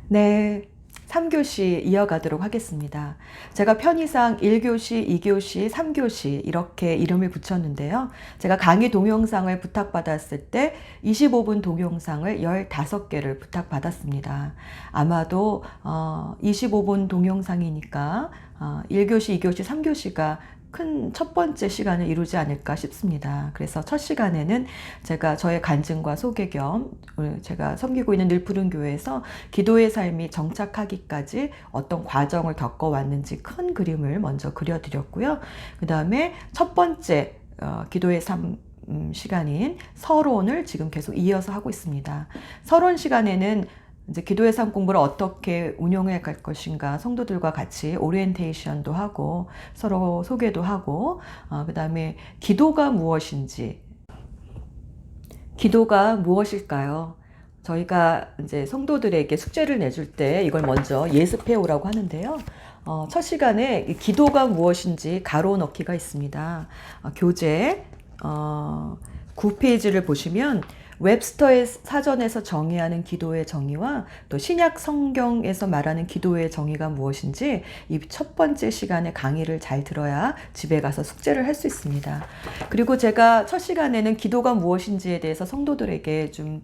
네, 3교시 이어가도록 하겠습니다. 제가 편의상 1교시, 2교시, 3교시 이렇게 이름을 붙였는데요. 제가 강의 동영상을 부탁받았을 때 25분 동영상을 15개를 부탁받았습니다. 아마도 25분 동영상이니까 1교시, 2교시, 3교시가 큰 첫 번째 시간을 이루지 않을까 싶습니다. 그래서 첫 시간에는 제가 저의 간증과 소개 겸 제가 섬기고 있는 늘푸른 교회에서 기도의 삶이 정착하기까지 어떤 과정을 겪어왔는지 큰 그림을 먼저 그려드렸고요. 그 다음에 첫 번째 기도의 삶 시간인 서론을 지금 계속 이어서 하고 있습니다. 서론 시간에는 이제 기도의 삶 공부를 어떻게 운영해 갈 것인가 성도들과 같이 오리엔테이션도 하고 서로 소개도 하고 그 다음에 기도가 무엇일까요? 저희가 이제 성도들에게 숙제를 내줄 때 이걸 먼저 예습해 오라고 하는데요. 첫 시간에 기도가 무엇인지 가로 넣기가 있습니다. 교재 9페이지를 보시면 웹스터의 사전에서 정의하는 기도의 정의와 또 신약 성경에서 말하는 기도의 정의가 무엇인지 이 첫 번째 시간에 강의를 잘 들어야 집에 가서 숙제를 할 수 있습니다. 그리고 제가 첫 시간에는 기도가 무엇인지에 대해서 성도들에게 좀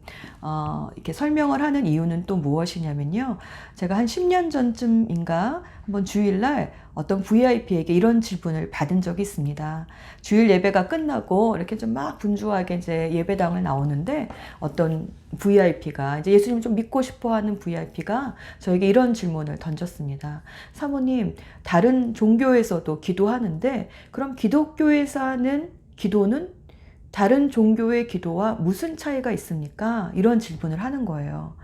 이렇게 설명을 하는 이유는 또 무엇이냐면요. 제가 한 10년 전쯤인가 한번 주일날 어떤 VIP에게 이런 질문을 받은 적이 있습니다. 주일 예배가 끝나고 이렇게 좀 막 분주하게 이제 예배당을 나오는데 어떤 VIP가 이제 예수님 좀 믿고 싶어 하는 VIP가 저에게 이런 질문을 던졌습니다. 사모님, 다른 종교에서도 기도하는데 그럼 기독교에서 하는 기도는 다른 종교의 기도와 무슨 차이가 있습니까? 이런 질문을 하는 거예요.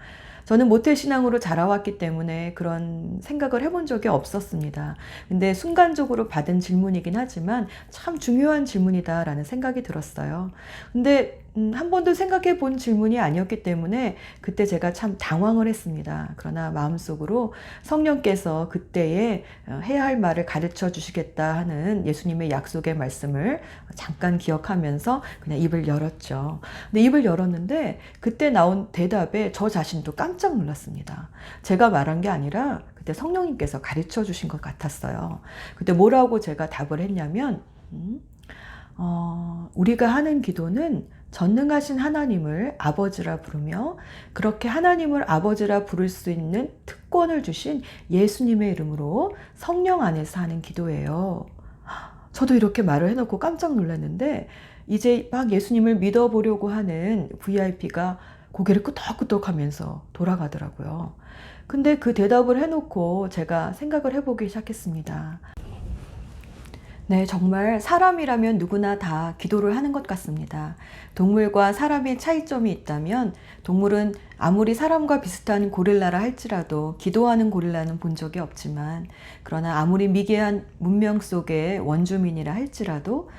저는 모태신앙으로 자라왔기 때문에 그런 생각을 해본 적이 없었습니다. 근데 순간적으로 받은 질문이긴 하지만 참 중요한 질문이다라는 생각이 들었어요. 근데 한 번도 생각해 본 질문이 아니었기 때문에 그때 제가 참 당황을 했습니다. 그러나 마음속으로 성령께서 그때에 해야 할 말을 가르쳐 주시겠다 하는 예수님의 약속의 말씀을 잠깐 기억하면서 그냥 입을 열었죠. 근데 입을 열었는데 그때 나온 대답에 저 자신도 깜짝 놀랐습니다. 제가 말한 게 아니라 그때 성령님께서 가르쳐 주신 것 같았어요. 그때 뭐라고 제가 답을 했냐면 우리가 하는 기도는 전능하신 하나님을 아버지라 부르며 그렇게 하나님을 아버지라 부를 수 있는 특권을 주신 예수님의 이름으로 성령 안에서 하는 기도예요. 저도 이렇게 말을 해놓고 깜짝 놀랐는데 이제 막 예수님을 믿어보려고 하는 VIP가 고개를 끄덕끄덕 하면서 돌아가더라고요. 근데 그 대답을 해놓고 제가 생각을 해보기 시작했습니다. 네, 정말 사람이라면 누구나 다 기도를 하는 것 같습니다. 동물과 사람의 차이점이 있다면 동물은 아무리 사람과 비슷한 고릴라라 할지라도 기도하는 고릴라는 본 적이 없지만 그러나 아무리 미개한 문명 속의 원주민이라 할지라도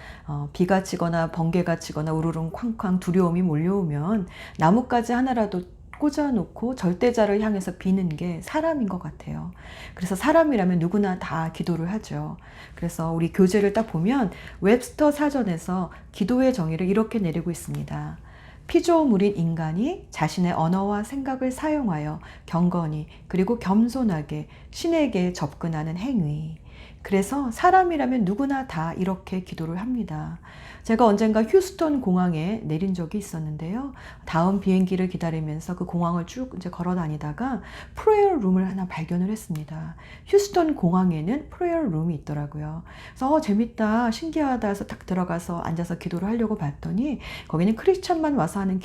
비가 치거나 번개가 치거나 우르릉 쾅쾅 두려움이 몰려오면 나뭇가지 하나라도 꽂아놓고 절대자를 향해서 비는 게 사람인 것 같아요. 그래서 사람이라면 누구나 다 기도를 하죠. 그래서 우리 교재를 딱 보면 웹스터 사전에서 기도의 정의를 이렇게 내리고 있습니다. 피조물인 인간이 자신의 언어와 생각을 사용하여 경건히 그리고 겸손하게 신에게 접근하는 행위. 그래서 사람이라면 누구나 다 이렇게 기도를 합니다. 제가 언젠가 휴스턴 공항에 내린 적이 있었는데요. 다음 비행기를 기다리면서 그 공항을 쭉 이제 걸어 다니다가 프레이어 룸을 하나 발견을 했습니다. 휴스턴 공항에는 프레이어 룸이 있더라고요. 그래서 재밌다, 신기하다 해서 딱 들어가서 앉아서 기도를 하려고 봤더니 거기는 크리스천만 와서 하는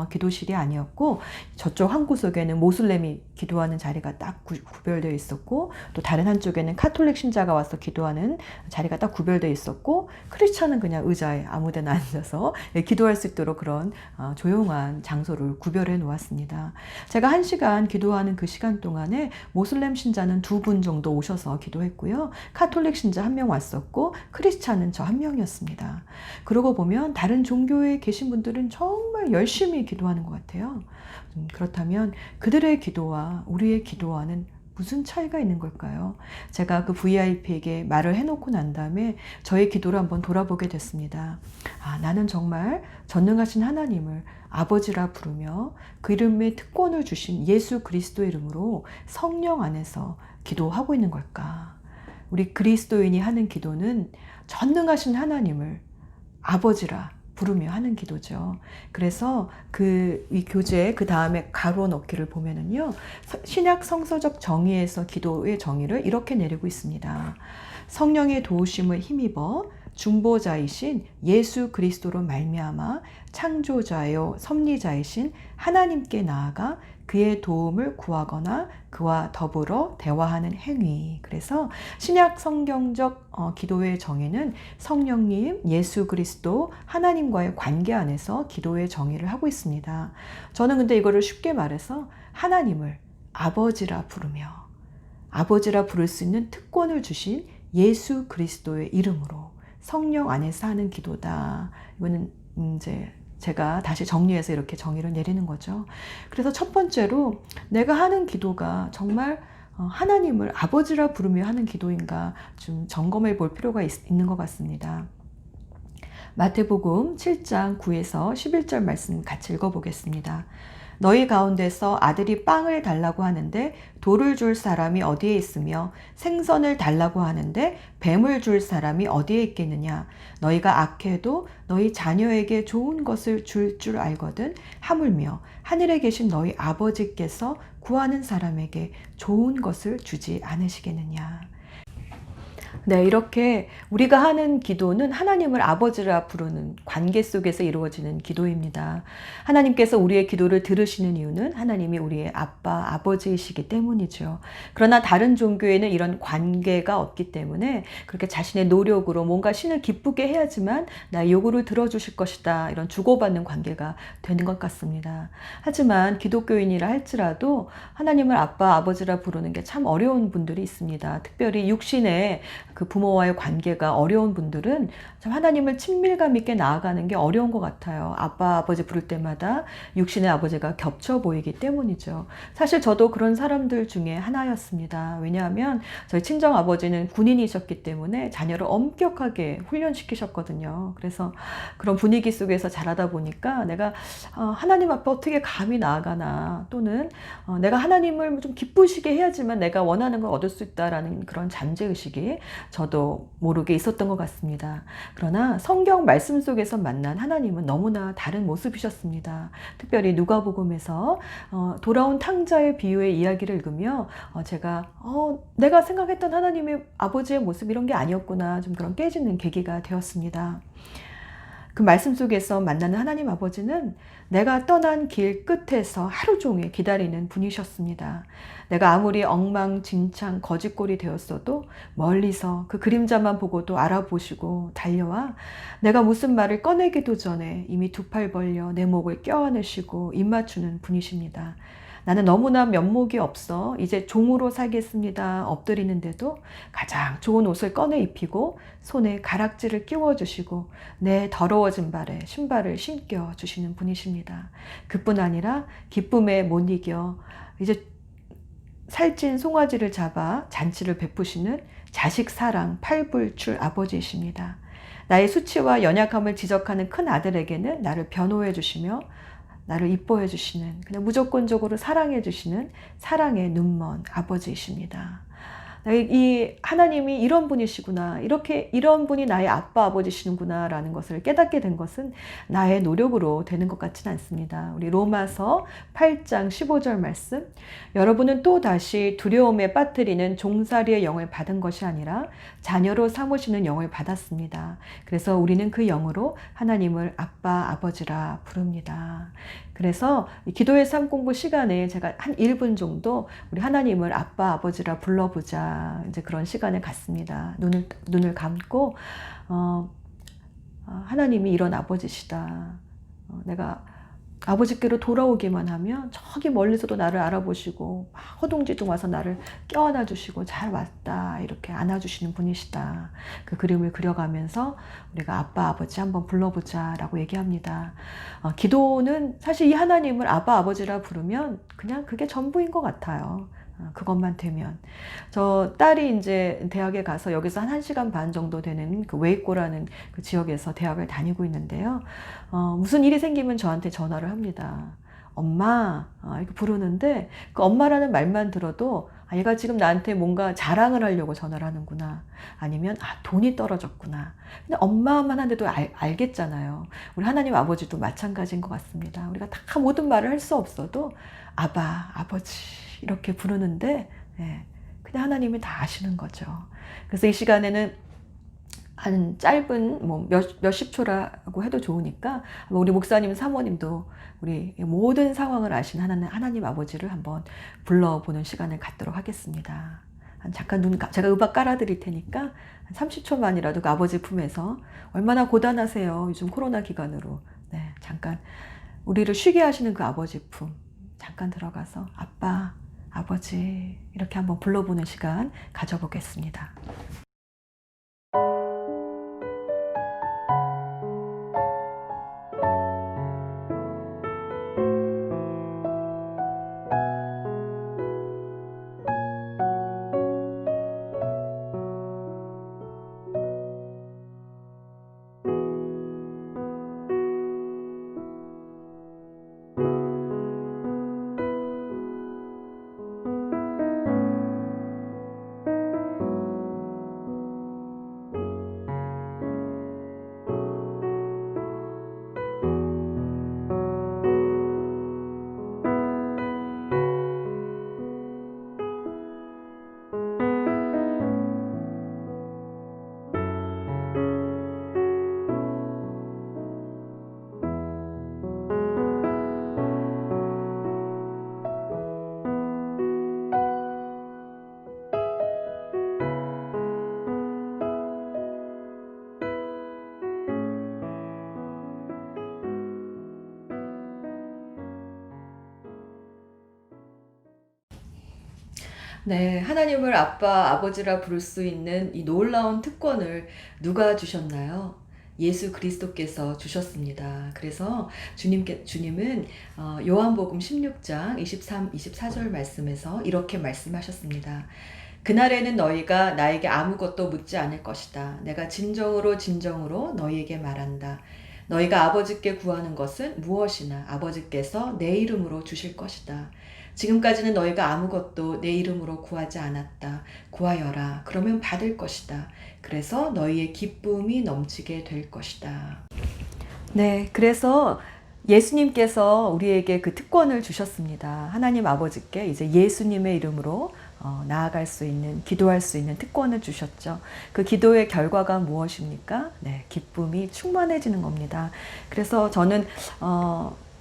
기도실이 아니었고 저쪽 한 구석에는 모슬렘이 기도하는 자리가 딱 구별되어 있었고 또 다른 한쪽에는 카톨릭 신자가 와서 기도하는 자리가 딱 구별되어 있었고 크리스천은 그냥 의자에 아무데나 앉아서 기도할 수 있도록 그런 조용한 장소를 구별해 놓았습니다. 제가 1시간 기도하는 그 시간 동안에 모슬렘 신자는 2분 정도 오셔서 기도했고요. 카톨릭 신자 1명 왔었고 크리스천은 저 1명이었습니다. 그러고 보면 다른 종교에 계신 분들은 정말 열심히 기도하는 것 같아요. 그렇다면 그들의 기도와 우리의 기도와는 무슨 차이가 있는 걸까요? 제가 그 VIP에게 말을 해놓고 난 다음에 저의 기도를 한번 돌아보게 됐습니다. 나는 정말 전능하신 하나님을 아버지라 부르며 그 이름에 특권을 주신 예수 그리스도의 이름으로 성령 안에서 기도하고 있는 걸까? 우리 그리스도인이 하는 기도는 전능하신 하나님을 아버지라 부르며 하는 기도죠. 그래서 이 교재 그 다음에 가로 넣기를 보면은요, 신약 성서적 정의에서 기도의 정의를 이렇게 내리고 있습니다. 성령의 도우심을 힘입어 중보자이신 예수 그리스도로 말미암아 창조자요 섭리자이신 하나님께 나아가 그의 도움을 구하거나 그와 더불어 대화하는 행위. 그래서 신약 성경적 기도의 정의는 성령님, 예수 그리스도, 하나님과의 관계 안에서 기도의 정의를 하고 있습니다. 저는 근데 이거를 쉽게 말해서 하나님을 아버지라 부를 수 있는 특권을 주신 예수 그리스도의 이름으로 성령 안에서 하는 기도다. 이거는 이제 제가 다시 정리해서 이렇게 정의를 내리는 거죠. 그래서 첫 번째로 내가 하는 기도가 정말 하나님을 아버지라 부르며 하는 기도인가 좀 점검해 볼 필요가 있는 것 같습니다. 마태복음 7장 9에서 11절 말씀 같이 읽어보겠습니다. 너희 가운데서 아들이 빵을 달라고 하는데 돌을 줄 사람이 어디에 있으며 생선을 달라고 하는데 뱀을 줄 사람이 어디에 있겠느냐. 너희가 악해도 너희 자녀에게 좋은 것을 줄 알거든 하물며 하늘에 계신 너희 아버지께서 구하는 사람에게 좋은 것을 주지 않으시겠느냐. 네, 이렇게 우리가 하는 기도는 하나님을 아버지라 부르는 관계 속에서 이루어지는 기도입니다. 하나님께서 우리의 기도를 들으시는 이유는 하나님이 우리의 아빠, 아버지이시기 때문이죠. 그러나 다른 종교에는 이런 관계가 없기 때문에 그렇게 자신의 노력으로 뭔가 신을 기쁘게 해야지만 나의 요구를 들어주실 것이다. 이런 주고받는 관계가 되는 것 같습니다. 하지만 기독교인이라 할지라도 하나님을 아빠, 아버지라 부르는 게 참 어려운 분들이 있습니다. 특별히 육신의 그 부모와의 관계가 어려운 분들은 참 하나님을 친밀감 있게 나아가는 게 어려운 것 같아요. 아빠, 아버지 부를 때마다 육신의 아버지가 겹쳐 보이기 때문이죠. 사실 저도 그런 사람들 중에 하나였습니다. 왜냐하면 저희 친정 아버지는 군인이셨기 때문에 자녀를 엄격하게 훈련시키셨거든요. 그래서 그런 분위기 속에서 자라다 보니까 내가 하나님 앞에 어떻게 감히 나아가나, 또는 내가 하나님을 좀 기쁘시게 해야지만 내가 원하는 걸 얻을 수 있다라는 그런 잠재의식이 저도 모르게 있었던 것 같습니다. 그러나 성경 말씀 속에서 만난 하나님은 너무나 다른 모습이셨습니다. 특별히 누가복음에서 돌아온 탕자의 비유의 이야기를 읽으며 제가 내가 생각했던 하나님의 아버지의 모습 이런 게 아니었구나, 좀 그런 깨지는 계기가 되었습니다. 그 말씀 속에서 만나는 하나님 아버지는 내가 떠난 길 끝에서 하루 종일 기다리는 분이셨습니다. 내가 아무리 엉망진창 거짓골이 되었어도 멀리서 그 그림자만 보고도 알아보시고 달려와 내가 무슨 말을 꺼내기도 전에 이미 두 팔 벌려 내 목을 껴안으시고 입맞추는 분이십니다. 나는 너무나 면목이 없어 이제 종으로 살겠습니다. 엎드리는데도 가장 좋은 옷을 꺼내 입히고 손에 가락지를 끼워주시고 내 더러워진 발에 신발을 신겨 주시는 분이십니다. 그뿐 아니라 기쁨에 못 이겨 이제 살찐 송아지를 잡아 잔치를 베푸시는 자식 사랑 팔불출 아버지이십니다. 나의 수치와 연약함을 지적하는 큰 아들에게는 나를 변호해 주시며 나를 이뻐해 주시는, 그냥 무조건적으로 사랑해 주시는 사랑의 눈먼 아버지이십니다. 이 하나님이 이런 분이시구나, 이런 분이 나의 아빠, 아버지시는구나 라는 것을 깨닫게 된 것은 나의 노력으로 되는 것 같지는 않습니다. 우리 로마서 8장 15절 말씀, 여러분은 또 다시 두려움에 빠뜨리는 종살이의 영을 받은 것이 아니라 자녀로 삼으시는 영을 받았습니다. 그래서 우리는 그 영으로 하나님을 아빠, 아버지라 부릅니다. 그래서 기도의 삶 공부 시간에 제가 한 1분 정도 우리 하나님을 아빠, 아버지라 불러보자, 이제 그런 시간을 갖습니다. 눈을 감고 하나님이 이런 아버지시다. 내가 아버지께로 돌아오기만 하면 저기 멀리서도 나를 알아보시고 막 허둥지둥 와서 나를 껴안아 주시고 잘 왔다 이렇게 안아주시는 분이시다. 그 그림을 그려가면서 우리가 아빠, 아버지 한번 불러보자 라고 얘기합니다. 기도는 사실 이 하나님을 아빠, 아버지라 부르면 그냥 그게 전부인 것 같아요. 그것만 되면. 저 딸이 이제 대학에 가서 여기서 한 1시간 반 정도 되는 그 웨이코라는 그 지역에서 대학을 다니고 있는데요. 무슨 일이 생기면 저한테 전화를 합니다. 엄마, 이렇게 부르는데 그 엄마라는 말만 들어도 얘가 지금 나한테 뭔가 자랑을 하려고 전화를 하는구나. 아니면 돈이 떨어졌구나. 근데 엄마만 한데도 알겠잖아요. 우리 하나님 아버지도 마찬가지인 것 같습니다. 우리가 다 모든 말을 할 수 없어도 아바, 아버지 이렇게 부르는데 그냥 하나님이 다 아시는 거죠. 그래서 이 시간에는 한 짧은 몇십 초라고 해도 좋으니까 우리 목사님 사모님도 우리 모든 상황을 아신 하나님 아버지를 한번 불러보는 시간을 갖도록 하겠습니다. 잠깐 제가 음악 깔아드릴 테니까 한 30초만이라도 그 아버지 품에서 얼마나 고단하세요. 요즘 코로나 기간으로. 잠깐 우리를 쉬게 하시는 그 아버지 품 잠깐 들어가서 아빠, 아버지 이렇게 한번 불러보는 시간 가져보겠습니다. 네, 하나님을 아빠, 아버지라 부를 수 있는 이 놀라운 특권을 누가 주셨나요? 예수 그리스도께서 주셨습니다. 그래서 주님은 요한복음 16장 23, 24절 말씀에서 이렇게 말씀하셨습니다. 그날에는 너희가 나에게 아무것도 묻지 않을 것이다. 내가 진정으로 진정으로 너희에게 말한다. 너희가 아버지께 구하는 것은 무엇이나 아버지께서 내 이름으로 주실 것이다. 지금까지는 너희가 아무것도 내 이름으로 구하지 않았다. 구하여라. 그러면 받을 것이다. 그래서 너희의 기쁨이 넘치게 될 것이다. 네, 그래서 예수님께서 우리에게 그 특권을 주셨습니다. 하나님 아버지께 이제 예수님의 이름으로 나아갈 수 있는, 기도할 수 있는 특권을 주셨죠. 그 기도의 결과가 무엇입니까? 네, 기쁨이 충만해지는 겁니다. 그래서 저는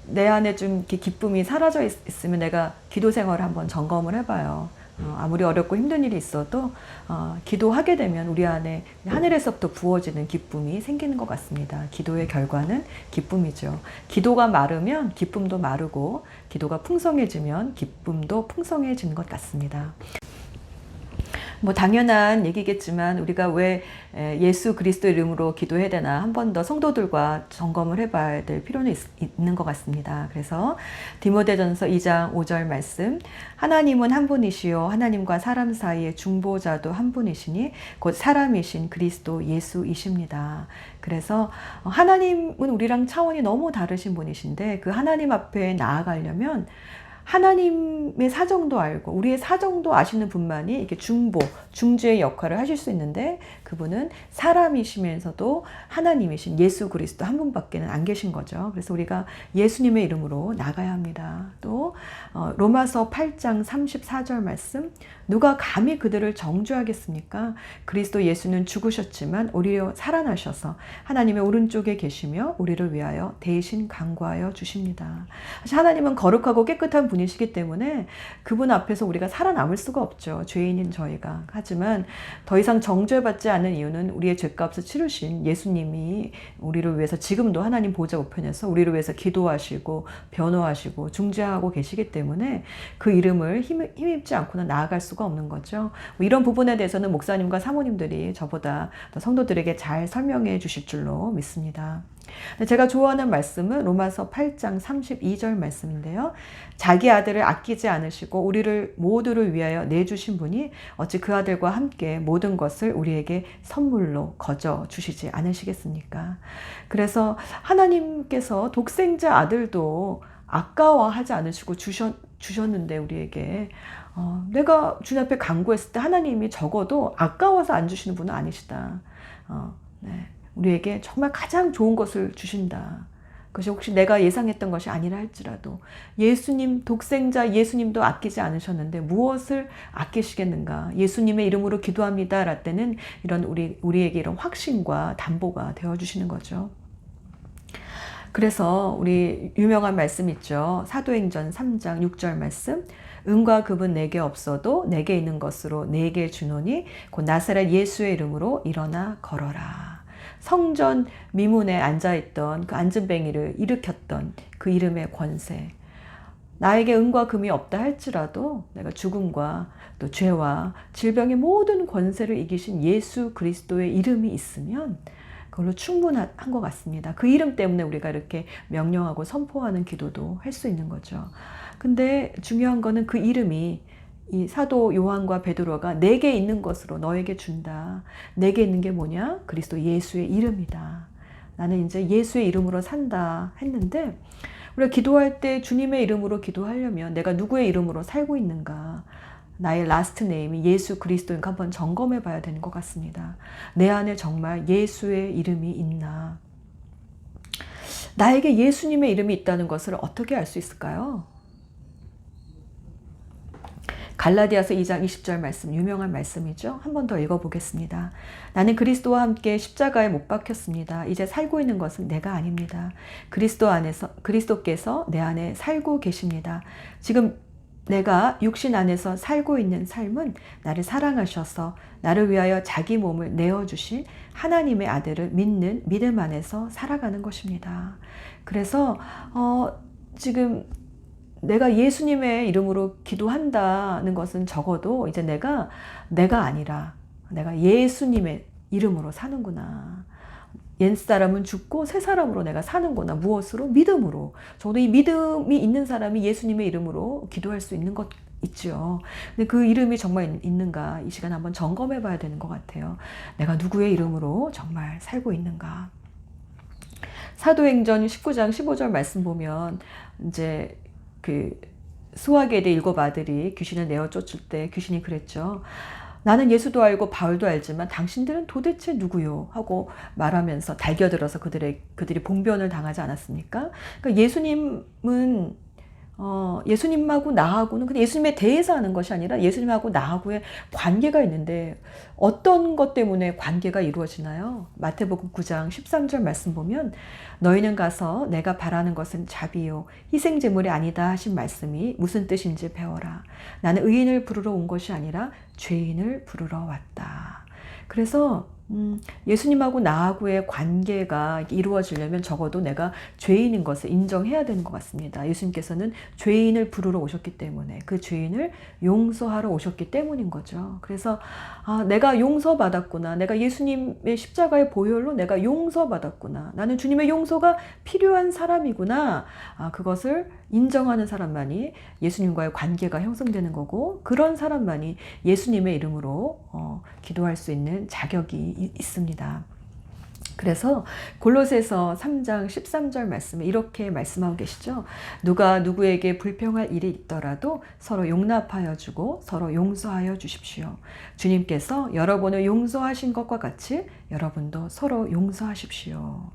내 안에 좀 이렇게 기쁨이 사라져 있으면 내가 기도 생활을 한번 점검을 해봐요. 아무리 어렵고 힘든 일이 있어도 기도하게 되면 우리 안에 하늘에서부터 부어지는 기쁨이 생기는 것 같습니다. 기도의 결과는 기쁨이죠. 기도가 마르면 기쁨도 마르고 기도가 풍성해지면 기쁨도 풍성해지는 것 같습니다. 당연한 얘기겠지만 우리가 왜 예수 그리스도 이름으로 기도해야 되나 한 번 더 성도들과 점검을 해봐야 될 필요는 있는 것 같습니다. 그래서 디모데전서 2장 5절 말씀, 하나님은 한 분이시요 하나님과 사람 사이의 중보자도 한 분이시니 곧 사람이신 그리스도 예수이십니다. 그래서 하나님은 우리랑 차원이 너무 다르신 분이신데 그 하나님 앞에 나아가려면 하나님의 사정도 알고 우리의 사정도 아시는 분만이 이렇게 중주의 역할을 하실 수 있는데 그분은 사람이시면서도 하나님이신 예수 그리스도 한 분밖에는 안 계신 거죠. 그래서 우리가 예수님의 이름으로 나가야 합니다. 또 로마서 8장 34절 말씀, 누가 감히 그들을 정죄하겠습니까? 그리스도 예수는 죽으셨지만 오히려 살아나셔서 하나님의 오른쪽에 계시며 우리를 위하여 대신 간구하여 주십니다. 사실 하나님은 거룩하고 깨끗한 분이시기 때문에 그분 앞에서 우리가 살아남을 수가 없죠. 죄인인 저희가. 하지만 더 이상 정죄받지 않는 이유는 우리의 죄값을 치르신 예수님이 우리를 위해서 지금도 하나님 보좌 우편에서 우리를 위해서 기도하시고 변호하시고 중재하고 계시기 때문에 그 이름을 힘입지 않고는 나아갈 수가 없는 거죠. 이런 부분에 대해서는 목사님과 사모님들이 저보다 더 성도들에게 잘 설명해 주실 줄로 믿습니다. 제가 좋아하는 말씀은 로마서 8장 32절 말씀인데요. 자기 아들을 아끼지 않으시고 우리를 모두를 위하여 내주신 분이 어찌 그 아들과 함께 모든 것을 우리에게 선물로 거저 주시지 않으시겠습니까? 그래서 하나님께서 독생자 아들도 아까워하지 않으시고 주셨는데 우리에게 내가 주님 앞에 간구했을 때 하나님이 적어도 아까워서 안 주시는 분은 아니시다. 네. 우리에게 정말 가장 좋은 것을 주신다. 그것이 혹시 내가 예상했던 것이 아니라 할지라도 예수님, 독생자 예수님도 아끼지 않으셨는데 무엇을 아끼시겠는가? 예수님의 이름으로 기도합니다. 랄 때는 이런 우리에게 이런 확신과 담보가 되어주시는 거죠. 그래서 우리 유명한 말씀 있죠. 사도행전 3장 6절 말씀. 은과 금은 내게 없어도 내게 있는 것으로 내게 주노니 곧 나사렛 예수의 이름으로 일어나 걸어라. 성전 미문에 앉아있던 그 안진뱅이를 일으켰던 그 이름의 권세. 나에게 은과 금이 없다 할지라도 내가 죽음과 또 죄와 질병의 모든 권세를 이기신 예수 그리스도의 이름이 있으면 그걸로 충분한 것 같습니다. 그 이름 때문에 우리가 이렇게 명령하고 선포하는 기도도 할 수 있는 거죠. 근데 중요한 거는 그 이름이 이 사도 요한과 베드로가 내게 있는 것으로 너에게 준다. 내게 있는 게 뭐냐? 그리스도 예수의 이름이다. 나는 이제 예수의 이름으로 산다 했는데 우리가 기도할 때 주님의 이름으로 기도하려면 내가 누구의 이름으로 살고 있는가? 나의 라스트 네임이 예수 그리스도인가 한번 점검해 봐야 되는 것 같습니다. 내 안에 정말 예수의 이름이 있나? 나에게 예수님의 이름이 있다는 것을 어떻게 알 수 있을까요? 갈라디아서 2장 20절 말씀, 유명한 말씀이죠. 한 번 더 읽어보겠습니다. 나는 그리스도와 함께 십자가에 못 박혔습니다. 이제 살고 있는 것은 내가 아닙니다. 그리스도께서 내 안에 살고 계십니다. 지금 내가 육신 안에서 살고 있는 삶은 나를 사랑하셔서 나를 위하여 자기 몸을 내어주신 하나님의 아들을 믿는 믿음 안에서 살아가는 것입니다. 그래서 지금 내가 예수님의 이름으로 기도한다는 것은 적어도 이제 내가 아니라 내가 예수님의 이름으로 사는구나. 옛사람은 죽고 새사람으로 내가 사는구나. 무엇으로? 믿음으로. 저도 이 믿음이 있는 사람이 예수님의 이름으로 기도할 수 있는 것 있죠. 근데 그 이름이 정말 있는가? 이 시간 한번 점검해 봐야 되는 것 같아요. 내가 누구의 이름으로 정말 살고 있는가? 사도행전 19장 15절 말씀 보면 이제 그 수하게의 7 아들이 귀신을 내어 쫓을 때 귀신이 그랬죠. 나는 예수도 알고 바울도 알지만 당신들은 도대체 누구요? 하고 말하면서 달겨들어서 그들이 봉변을 당하지 않았습니까? 그러니까 예수님하고 나하고는 근데 예수님에 대해서 하는 것이 아니라 예수님하고 나하고의 관계가 있는데 어떤 것 때문에 관계가 이루어지나요? 마태복음 9장 13절 말씀 보면 너희는 가서 내가 바라는 것은 자비요 희생제물이 아니다 하신 말씀이 무슨 뜻인지 배워라. 나는 의인을 부르러 온 것이 아니라 죄인을 부르러 왔다. 그래서 예수님하고 나하고의 관계가 이루어지려면 적어도 내가 죄인인 것을 인정해야 되는 것 같습니다. 예수님께서는 죄인을 부르러 오셨기 때문에 그 죄인을 용서하러 오셨기 때문인 거죠. 그래서 내가 용서받았구나. 내가 예수님의 십자가의 보혈로 내가 용서받았구나. 나는 주님의 용서가 필요한 사람이구나. 그것을 인정하는 사람만이 예수님과의 관계가 형성되는 거고 그런 사람만이 예수님의 이름으로 기도할 수 있는 자격이 있습니다. 그래서 골로새서 3장 13절 말씀에 이렇게 말씀하고 계시죠. 누가 누구에게 불평할 일이 있더라도 서로 용납하여 주고 서로 용서하여 주십시오. 주님께서 여러분을 용서하신 것과 같이 여러분도 서로 용서하십시오.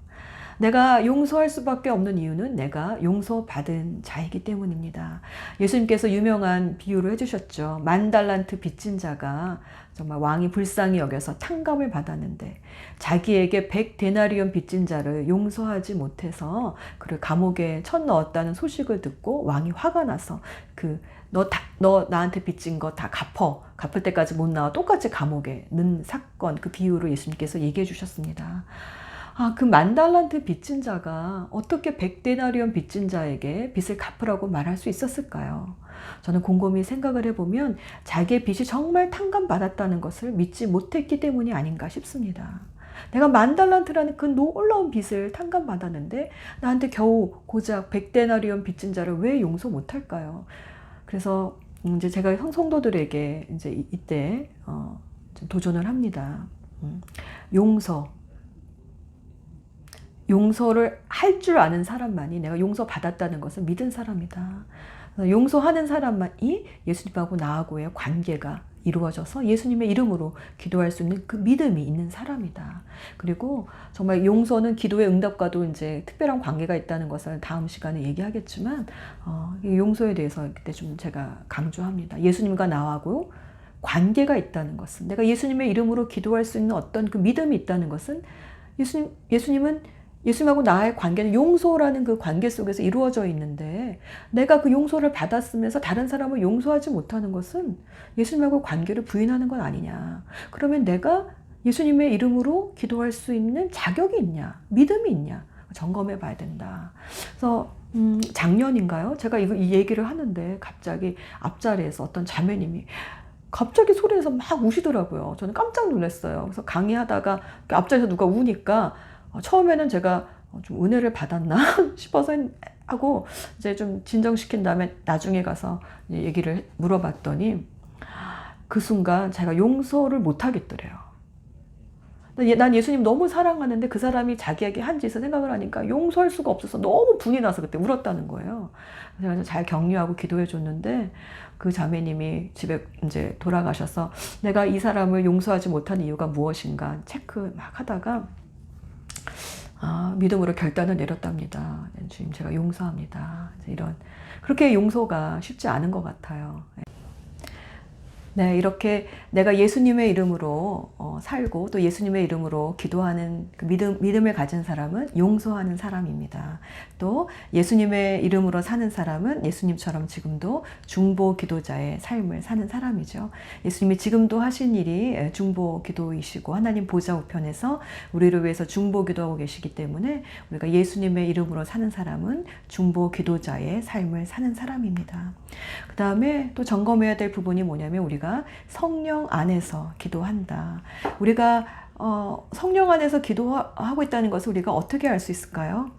내가 용서할 수밖에 없는 이유는 내가 용서받은 자이기 때문입니다. 예수님께서 유명한 비유를 해주셨죠. 10,000달란트 빚진 자가 정말 왕이 불쌍히 여겨서 탕감을 받았는데 자기에게 100데나리온 빚진 자를 용서하지 못해서 그를 감옥에 쳐넣었다는 소식을 듣고 왕이 화가 나서 너 나한테 빚진 거 다 갚을 때까지 못 나와 똑같이 감옥에 넣은 사건, 그 비유를 예수님께서 얘기해 주셨습니다. 그 10,000달란트 빚진 자가 어떻게 100데나리온 빚진 자에게 빚을 갚으라고 말할 수 있었을까요? 저는 곰곰이 생각을 해보면 자기의 빚이 정말 탕감받았다는 것을 믿지 못했기 때문이 아닌가 싶습니다. 내가 10,000달란트라는 그 놀라운 빚을 탕감받았는데 나한테 겨우 고작 100데나리온 빚진 자를 왜 용서 못할까요? 그래서 이제 제가 성도들에게 이제 이때 도전을 합니다. 용서를 할 줄 아는 사람만이 내가 용서받았다는 것을 믿은 사람이다. 용서하는 사람만이 예수님하고 나하고의 관계가 이루어져서 예수님의 이름으로 기도할 수 있는 그 믿음이 있는 사람이다. 그리고 정말 용서는 기도의 응답과도 이제 특별한 관계가 있다는 것을 다음 시간에 얘기하겠지만, 용서에 대해서 그때 좀 제가 강조합니다. 예수님과 나하고 관계가 있다는 것은, 내가 예수님의 이름으로 기도할 수 있는 어떤 그 믿음이 있다는 것은, 예수님하고 나의 관계는 용서라는 그 관계 속에서 이루어져 있는데, 내가 그 용서를 받았으면서 다른 사람을 용서하지 못하는 것은 예수님하고 관계를 부인하는 건 아니냐. 그러면 내가 예수님의 이름으로 기도할 수 있는 자격이 있냐, 믿음이 있냐, 점검해 봐야 된다. 그래서 작년인가요? 제가 이 얘기를 하는데 갑자기 앞자리에서 어떤 자매님이 갑자기 소리내서 막 우시더라고요. 저는 깜짝 놀랐어요. 그래서 강의하다가 앞자리에서 누가 우니까 처음에는 제가 좀 은혜를 받았나 싶어서 하고 이제 좀 진정시킨 다음에 나중에 가서 얘기를 물어봤더니 그 순간 제가 용서를 못 하겠더래요. 난 예수님 너무 사랑하는데 그 사람이 자기에게 한 짓을 생각을 하니까 용서할 수가 없어서 너무 분이 나서 그때 울었다는 거예요. 제가 잘 격려하고 기도해 줬는데 그 자매님이 집에 이제 돌아가셔서 내가 이 사람을 용서하지 못한 이유가 무엇인가 체크 막 하다가 믿음으로 결단을 내렸답니다. 주님, 제가 용서합니다. 이런, 그렇게 용서가 쉽지 않은 것 같아요. 네, 이렇게 내가 예수님의 이름으로 살고 또 예수님의 이름으로 기도하는 그 믿음을 가진 사람은 용서하는 사람입니다. 또 예수님의 이름으로 사는 사람은 예수님처럼 지금도 중보 기도자의 삶을 사는 사람이죠. 예수님이 지금도 하신 일이 중보 기도이시고 하나님 보좌 우편에서 우리를 위해서 중보 기도하고 계시기 때문에 우리가 예수님의 이름으로 사는 사람은 중보 기도자의 삶을 사는 사람입니다. 그 다음에 또 점검해야 될 부분이 뭐냐면 우리가 성령 안에서 기도한다. 우리가 성령 안에서 기도하고 있다는 것을 우리가 어떻게 알 수 있을까요?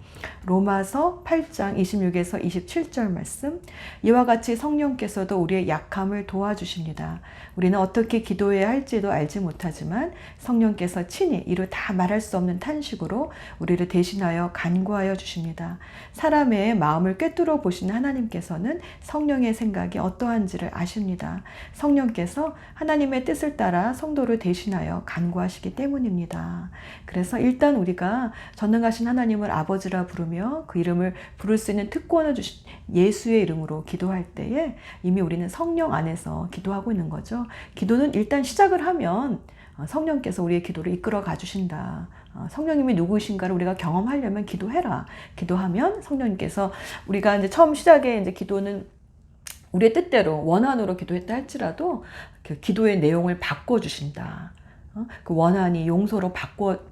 로마서 8장 26에서 27절 말씀. 이와 같이 성령께서도 우리의 약함을 도와주십니다. 우리는 어떻게 기도해야 할지도 알지 못하지만 성령께서 친히 이루 다 말할 수 없는 탄식으로 우리를 대신하여 간구하여 주십니다. 사람의 마음을 꿰뚫어 보시는 하나님께서는 성령의 생각이 어떠한지를 아십니다. 성령께서 하나님의 뜻을 따라 성도를 대신하여 간구하시기 때문입니다. 그래서 일단 우리가 전능하신 하나님을 아버지라 부르며 그 이름을 부를 수 있는 특권을 주신 예수의 이름으로 기도할 때에 이미 우리는 성령 안에서 기도하고 있는 거죠. 기도는 일단 시작을 하면 성령께서 우리의 기도를 이끌어 가주신다. 성령님이 누구신가를 우리가 경험하려면 기도해라. 기도하면 성령님께서 우리가 이제 처음 시작에 이제 기도는 우리의 뜻대로 원한으로 기도했다 할지라도 그 기도의 내용을 바꿔주신다. 그 원한이 용서로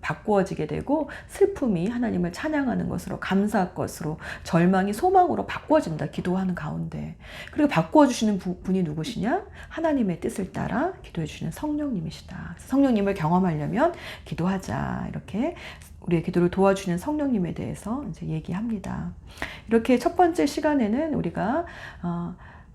바꾸어지게 되고 슬픔이 하나님을 찬양하는 것으로 감사할 것으로 절망이 소망으로 바꾸어진다. 기도하는 가운데. 그리고 바꾸어주시는 분이 누구시냐? 하나님의 뜻을 따라 기도해 주시는 성령님이시다. 성령님을 경험하려면 기도하자. 이렇게 우리의 기도를 도와주는 성령님에 대해서 이제 얘기합니다. 이렇게 첫 번째 시간에는 우리가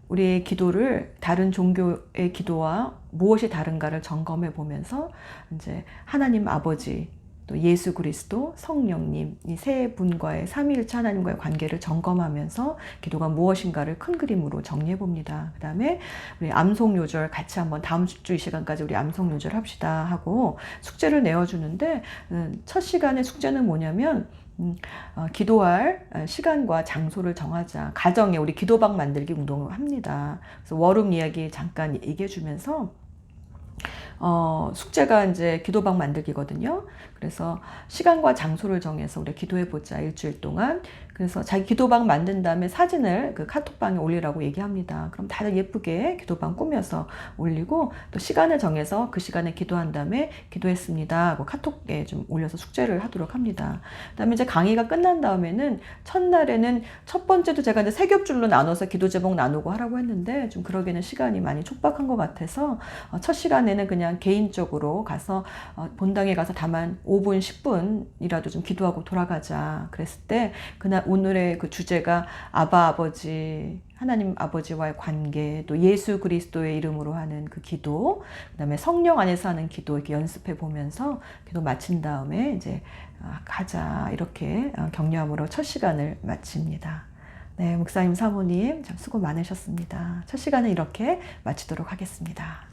우리의 기도를 다른 종교의 기도와 무엇이 다른가를 점검해 보면서 이제 하나님 아버지, 또 예수 그리스도, 성령님 이 세 분과의 삼위일체 하나님과의 관계를 점검하면서 기도가 무엇인가를 큰 그림으로 정리해 봅니다. 그 다음에 우리 암송 요절 같이 한번 다음 주 이 시간까지 우리 암송 요절 합시다 하고 숙제를 내어주는데 첫 시간의 숙제는 뭐냐면 기도할 시간과 장소를 정하자. 가정에 우리 기도방 만들기 운동을 합니다. 그래서 워룸 이야기 잠깐 얘기해 주면서 숙제가 이제 기도방 만들기거든요. 그래서 시간과 장소를 정해서 우리 기도해 보자. 일주일 동안 그래서 자기 기도방 만든 다음에 사진을 그 카톡방에 올리라고 얘기합니다. 그럼 다들 예쁘게 기도방 꾸며서 올리고 또 시간을 정해서 그 시간에 기도한 다음에 기도했습니다 하고 카톡에 좀 올려서 숙제를 하도록 합니다. 그다음에 이제 강의가 끝난 다음에는 첫날에는 첫 번째도 제가 이제 세 겹줄로 나눠서 기도 제목 나누고 하라고 했는데 좀 그러기에는 시간이 많이 촉박한 것 같아서 첫 시간에는 그냥 개인적으로 가서 본당에 가서 다만 5분, 10분이라도 좀 기도하고 돌아가자. 그랬을 때 그날 오늘의 그 주제가 아바 아버지, 하나님 아버지와의 관계, 또 예수 그리스도의 이름으로 하는 그 기도, 그다음에 성령 안에서 하는 기도 이렇게 연습해 보면서 기도 마친 다음에 이제 가자 이렇게 격려함으로 첫 시간을 마칩니다. 네, 목사님, 사모님 참 수고 많으셨습니다. 첫 시간은 이렇게 마치도록 하겠습니다.